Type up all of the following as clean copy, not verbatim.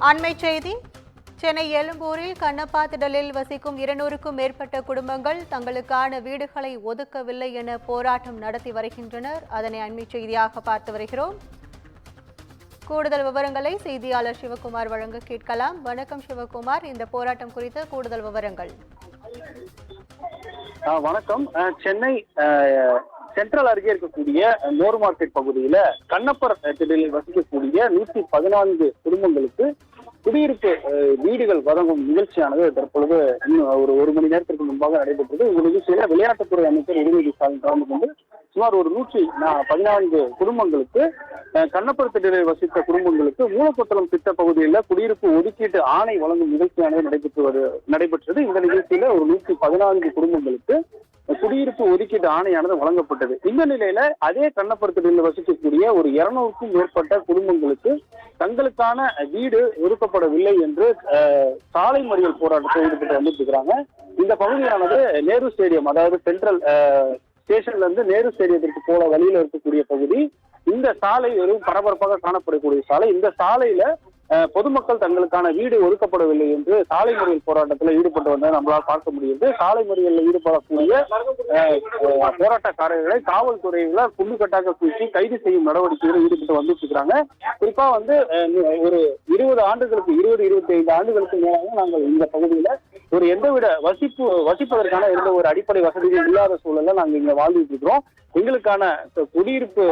அண்மை செய்தி. சென்னை எழும்பூரில் கண்ணப்பா திடலில் வசிக்கும் 200க்கும் மேற்பட்ட குடும்பங்கள் தங்களுக்கான வீடுகளை ஒதுக்கவில்லை என போராட்டம் நடத்தி வருகின்றனர். அதனை அண்மை செய்தியாக பார்த்து வருகிறோம். கூடுதல் விவரங்களை செய்தியாளர் சிவகுமார் வழங்க கேட்கலாம். வணக்கம் சிவகுமார், இந்த போராட்டம் குறித்த கூடுதல் விவரங்கள். வணக்கம். சென்னை சென்ட்ரல் அருகே இருக்கக்கூடிய மோர் மார்க்கெட் பகுதியில கண்ணப்பர் திடலில் வசிக்கக்கூடிய 114 குடும்பங்களுக்கு குடியிருப்பு வீடுகள் வழங்கும் நிகழ்ச்சியானது தற்பொழுது ஒரு மணி நேரத்திற்கு முன்பாக நடைபெற்றது. இந்த நிகழ்ச்சியில விளையாட்டுத்துறை அமைச்சர் உதயநிதி ஸ்டாலின் கலந்து கொண்டு சுமார் ஒரு 114 குடும்பங்களுக்கு கண்ணப்பர் திடலில் வசித்த குடும்பங்களுக்கு மூலப்பொத்தளம் திட்ட பகுதியில் குடியிருப்பு ஒதுக்கீட்டு ஆணை வழங்கும் நிகழ்ச்சியானது நடைபெற்றது. இந்த நிகழ்ச்சியில ஒரு 114 குடும்பங்களுக்கு குடியிருப்பு ஒதுக்கீட்டு ஆணையானது வழங்கப்பட்டது. இந்த நிலையில அதே கண்ணப்பர் திடலில் வசிக்கக்கூடிய ஒரு 200க்கும் மேற்பட்ட குடும்பங்களுக்கு தங்களுக்கான வீடு ஒதுக்கப்படவில்லை என்று சாலை மறியல் போராட்டத்தில் ஈடுபட்டு வந்துட்டு இருக்கிறாங்க. இந்த பகுதியானது நேரு ஸ்டேடியம், அதாவது சென்ட்ரல் ஸ்டேஷன்ல இருந்து நேரு ஸ்டேடியத்திற்கு போல வழியில இருக்கக்கூடிய பகுதி. இந்த சாலை ஒரு பரபரப்பாக காணப்படக்கூடிய சாலை. இந்த சாலையில பொதுமக்கள் தங்களுக்கான வீடு ஒதுக்கப்படவில்லை என்று சாலை மறியல் போராட்டத்தில் ஈடுபட்டு வந்ததை நம்மளால் பார்க்க முடியுது. சாலை மறியலில் ஈடுபடக்கூடிய போராட்டக்காரர்களை காவல்துறையினர் குண்டுக்கட்டாக தூக்கி கைது செய்யும் நடவடிக்கைகளில் ஈடுபட்டு வந்துட்டு இருக்கிறாங்க. குறிப்பா ஒரு 25 ஆண்டுகளுக்கு மேலாக நாங்கள் இந்த பகுதியில ஒரு எந்தவித வசிப்பதற்கான எந்த ஒரு அடிப்படை வசதிகள் இல்லாத சூழல்ல நாங்கள் இங்க வாழ்ந்துட்டு இருக்கிறோம். எங்களுக்கான குடியிருப்பு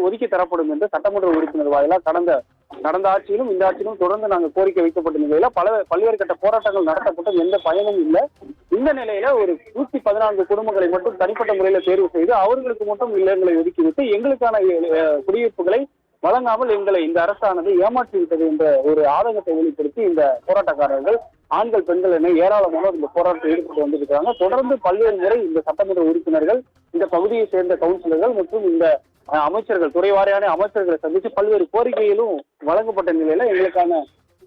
ஒதுக்கி தரப்படும் என்று சட்டமன்ற உறுப்பினர் வாயிலாக கடந்த ஆட்சியிலும் இந்த ஆட்சியிலும் தொடர்ந்து நாங்கள் கோரிக்கை வைக்கப்பட்ட நிலையில பல்வேறு கட்ட போராட்டங்கள் நடத்தப்பட்ட எந்த பயனும் இல்லை. இந்த நிலையில ஒரு 114 குடும்பங்களை மட்டும் தனிப்பட்ட முறையில தேர்வு செய்து அவர்களுக்கு மட்டும் இல்லங்களை ஒதுக்கிவிட்டு எங்களுக்கான குடியிருப்புகளை வழங்காமல் எங்களை இந்த அரசானது ஏமாற்றி விட்டது என்ற ஒரு ஆதங்கத்தை வெளிப்படுத்தி இந்த போராட்டக்காரர்கள் ஆண்கள் பெண்கள் என ஏராளமானோர் இந்த போராட்டத்தில் ஈடுபட்டு வந்திருக்கிறாங்க. தொடர்ந்து பல்வேறு முறை இந்த சட்டமன்ற உறுப்பினர்கள், இந்த பகுதியை சேர்ந்த கவுன்சிலர்கள் மற்றும் இந்த அமைச்சர்கள், துறை வாரியான அமைச்சர்களை சந்தித்து பல்வேறு கோரிக்கைகளும் வழங்கப்பட்ட நிலையில எங்களுக்கான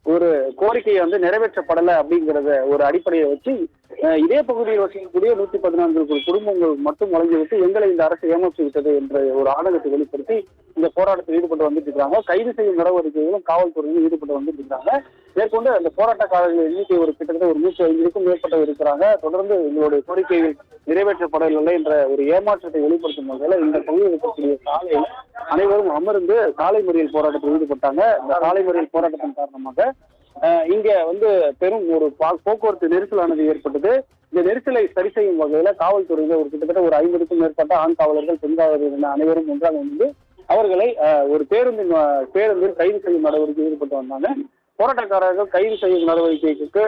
ஒரு கோரிக்கையை நிறைவேற்றப்படலை அப்படிங்கிறத ஒரு அடிப்படையை வச்சு இதே பகுதியில் வசிக்கக்கூடிய 114 குடும்பங்கள் மட்டும் வழங்கிவிட்டு எங்களை இந்த அரசு ஏமாற்றி விட்டது என்ற ஒரு ஆதங்கத்தை வெளிப்படுத்தி இந்த போராட்டத்தில் ஈடுபட்டு வந்துட்டு இருக்காங்க. கைது செய்யும் நடவடிக்கைகளும் காவல்துறையிலும் ஈடுபட்டு வந்துட்டு இருக்காங்க. மேற்கொண்டு அந்த போராட்டக்காரர்கள் எண்ணிக்கை கிட்டத்தட்ட ஒரு 105க்கும் மேற்பட்டவர் இருக்கிறாங்க. தொடர்ந்து எங்களுடைய கோரிக்கைகள் நிறைவேற்றப்படவில்லை என்ற ஒரு ஏமாற்றத்தை வெளிப்படுத்தும் வகையில் இந்த பகுதியில் இருக்கக்கூடிய சாலையில் அனைவரும் அமர்ந்து சாலை மறியல் போராட்டத்தில் ஈடுபட்டாங்க. இந்த சாலை மறியல் போராட்டத்தின் காரணமாக இங்க பெரும் ஒரு போக்குவரத்து நெரிசலானது ஏற்பட்டது. இந்த நெரிசலை சரி செய்யும் வகையில காவல்துறையில கிட்டத்தட்ட ஒரு 50க்கும் மேற்பட்ட ஆண் காவலர்கள், பெண் காவலர்கள் அனைவரும் ஒன்றாக அவர்களை ஒரு பேருந்தில் கைது செய்யும் நடவடிக்கை ஈடுபட்டு வந்தாங்க. போராட்டக்காரர்கள் கைது செய்யும் நடவடிக்கைக்கு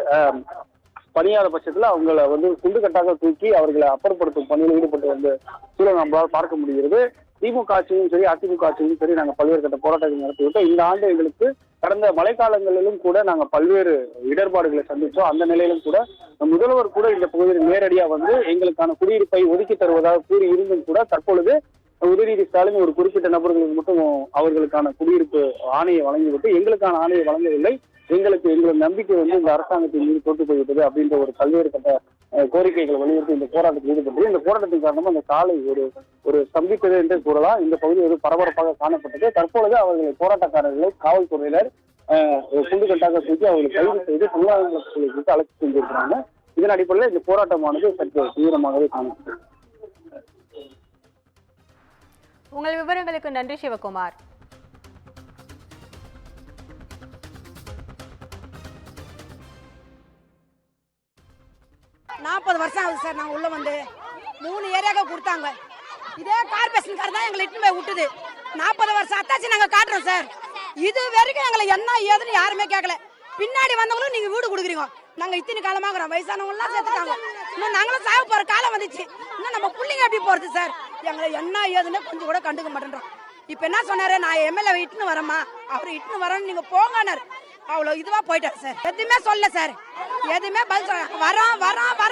பணியாத பட்சத்துல அவங்களை குண்டுக்கட்டாக தூக்கி அவர்களை அப்புறப்படுத்தும் பணியில் ஈடுபட்டு வந்த சூழல் நம்மளால் பார்க்க முடிகிறது. திமுக ஆட்சியும் சரி, அதிமுக ஆட்சியும் சரி, நாங்கள் பல்வேறு கட்ட போராட்டங்கள் நடத்திவிட்டோம். இந்த ஆண்டு எங்களுக்கு கடந்த மழைக்காலங்களிலும் கூட நாங்கள் பல்வேறு இடர்பாடுகளை சந்தித்தோம். அந்த நிலையிலும் கூட முதல்வர் கூட இந்த பகுதியில் நேரடியா எங்களுக்கான குடியிருப்பை ஒதுக்கி தருவதாக கூறி இருந்தும் கூட தற்பொழுது உதயநிதி ஸ்டாலின் ஒரு குறிப்பிட்ட நபர்களுக்கு மட்டும் அவர்களுக்கான குடியிருப்பு ஆணையை வழங்கிவிட்டு எங்களுக்கான ஆணையை வழங்கவில்லை. எங்களோட நம்பிக்கை இந்த அரசாங்கத்தின் மீது தோற்று போய்விட்டது அப்படின்ற ஒரு பல்வேறு கட்ட கோரிக்கைகளை வலியுறுத்தி இந்த போராட்டத்தில் ஈடுபட்டது. இந்த போராட்டத்தின் காரணமாக அந்த சாலை ஒரு ஸ்தம்பித்தது என்றே கூறலாம். இந்த பகுதி பரபரப்பாக காணப்பட்டது. தற்பொழுது அவர்களை போராட்டக்காரர்களை காவல்துறையினர் குண்டுக்கட்டாக தூக்கி அவர்களை கைது செய்து சமுதாயங்களுக்கு அழைத்து சென்றிருக்கிறாங்க. இதன் அடிப்படையில் இந்த போராட்டமானது சற்று தீவிரமாகவே காணப்பட்டது. உங்கள் விவரங்களுக்கு நன்றி சிவகுமார். வருஷம் ஆகுது சார். நாங்கள் உள்ள 3 ஏரியாவுக்கு கொடுத்தாங்க. இதே கார்பரேஷன் கார் தான் எங்களை இட்டுன்னு போய் விட்டுது. 40 வருஷம் அத்தாச்சி நாங்கள் காட்டுறோம் சார். இது வரைக்கும் எங்களை என்ன ஏதுன்னு யாருமே கேட்கல. பின்னாடி வந்தவங்களும் நீங்க வீடு கொடுக்குறீங்க. நாங்கள் இத்தனை காலமாகறோம். வயசானவங்களாம் சேர்த்துட்டாங்க. இன்னும் நாங்களும் சாக போற காலம் வந்துச்சு. இன்னும் நம்ம பிள்ளைங்க எப்படி போறது சார்? எங்களை என்ன ஏதுன்னு கொஞ்சம் கூட கண்டுக்க மாட்டேன்றோம். இப்ப என்ன சொன்னாரு, நான் எம்எல்ஏ இட்டுன்னு வரேம்மா, அவரு இட்டுன்னு வரேன்னு நீங்க போங்கன்னாரு. அவ்வளவு இதுவா போயிட்டாரு சார். எதுவுமே சொல்ல சார், எதுவுமே பதில் சொல்ற வரோம்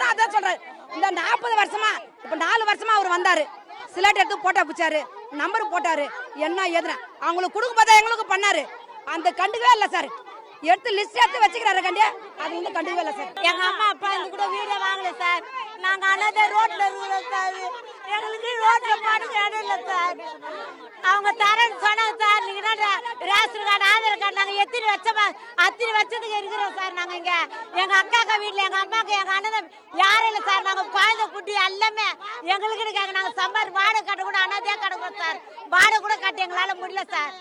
அதான் சொல்றாரு. இந்த 40 வருஷமா இப்ப 4 வருஷமா அவர் வந்தாரு. சிலட் எடுத்து போட்டா பிடிச்சாரு, நம்பர் போட்டாரு. என்ன எதுனா அவங்களுக்கு கொடுக்கும் போதா எங்களுக்கு பண்ணாரு. அந்த கண்டுக்கவே இல்லை சார். எடுத்து லிஸ்ட் எடுத்து வச்சுக்கிறாரு கண்டியா, அது கண்டுக்கவே இல்லை சார். எங்க அம்மா அப்பா கூட வீடே வாங்கல சார். நாங்க அனாதை ரோட்ல இருக்கிறோம் சார். எங்களுக்கு ரோட்ல பாட்டுக்கு இடம் இல்லை சார். அவங்க தரேன்னு சொன்னாங்க சார். நீங்க ரேஷன் கார்டு ஆதார் கார்டு நாங்க அத்திரி வச்சதுக்கு இருக்கிறோம் சார். நாங்க இங்க எங்க அக்காக்கா வீட்டுல எங்க அம்மாக்கு எங்க அண்ணன் யாரும் இல்லை சார். நாங்க குழந்தை குட்டி எல்லாமே எங்களுக்கு இருக்காங்க. நாங்க சம்பாதி வாடகை கட்ட கூட அனாதையா கிடக்குறோம் சார். வாடகை கூட கட்ட எங்களால முடியல சார்.